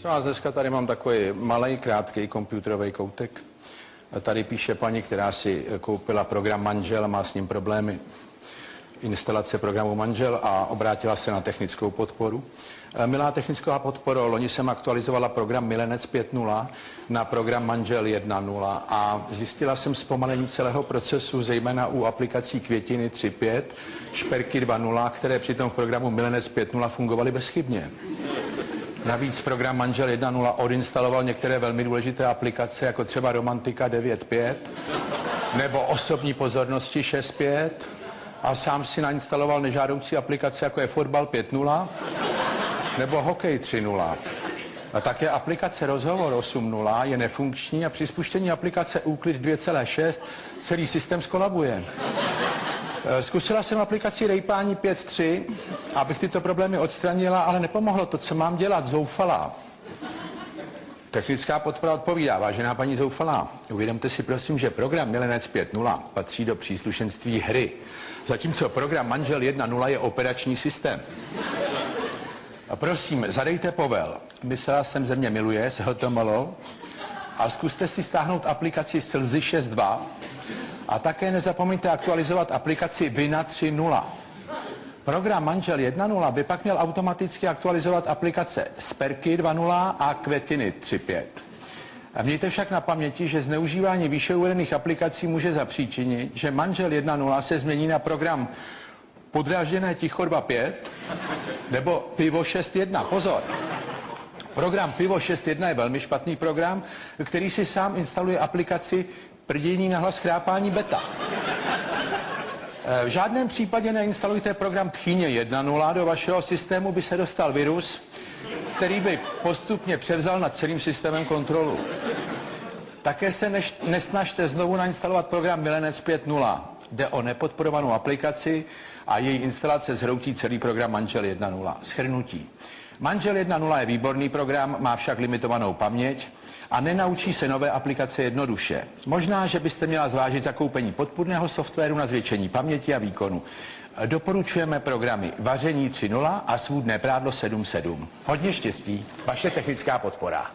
Prosím vás, dneska tady mám takový malý, krátký počítačový koutek. Tady píše paní, která si koupila program Manžel a má s ním problémy. Instalace programu Manžel a obrátila se na technickou podporu. Milá technická podporo, loni jsem aktualizovala program Milenec 5.0 na program Manžel 1.0 a zjistila jsem zpomalení celého procesu, zejména u aplikací Květiny 3.5, Šperky 2.0, které přitom v programu Milenec 5.0 fungovaly bezchybně. Navíc program Manžel 1.0 odinstaloval některé velmi důležité aplikace, jako třeba Romantika 9.5 nebo Osobní pozornosti 6.5 a sám si nainstaloval nežádoucí aplikace, jako je Fotbal 5.0 nebo Hokej 3.0. A také aplikace Rozhovor 8.0 je nefunkční a při spuštění aplikace Úklid 2.6 celý systém skolabuje. Zkusila jsem aplikaci Rejpání 5.3, abych tyto problémy odstranila, ale nepomohlo to, co mám dělat, zoufalá. Technická podpora odpovídá, vážená paní zoufalá, uvědomte si prosím, že program Milenec 5.0 patří do příslušenství hry, zatímco program Manžel 1.0 je operační systém. A prosím, zadejte povel. Myslela jsem Země miluje s HTML a zkuste si stáhnout aplikaci Slzy 6.2 a také nezapomeňte aktualizovat aplikaci Vina 3.0. Program Manžel 1.0 by pak měl automaticky aktualizovat aplikace Sperky 2.0 a Květiny 3.5. Mějte však na paměti, že zneužívání výše uvedených aplikací může zapříčinit, že Manžel 1.0 se změní na program Podrážděné ticho 2.5 nebo Pivo 6.1. Pozor! Program Pivo 6.1 je velmi špatný program, který si sám instaluje aplikaci Prdění na hlas chrápání beta. V žádném případě neinstalujte program Tchýně 1.0, do vašeho systému by se dostal virus, který by postupně převzal nad celým systémem kontrolu. Také se nesnažte znovu nainstalovat program Milenec 5.0. Jde o nepodporovanou aplikaci a její instalace zhroutí celý program Manžel 1.0. Shrnutí. Manžel 1.0 je výborný program, má však limitovanou paměť a nenaučí se nové aplikace jednoduše. Možná, že byste měla zvážit zakoupení podpůrného softwaru na zvětšení paměti a výkonu. Doporučujeme programy Vaření 3.0 a Svůdné prádlo 7.7. Hodně štěstí, vaše technická podpora.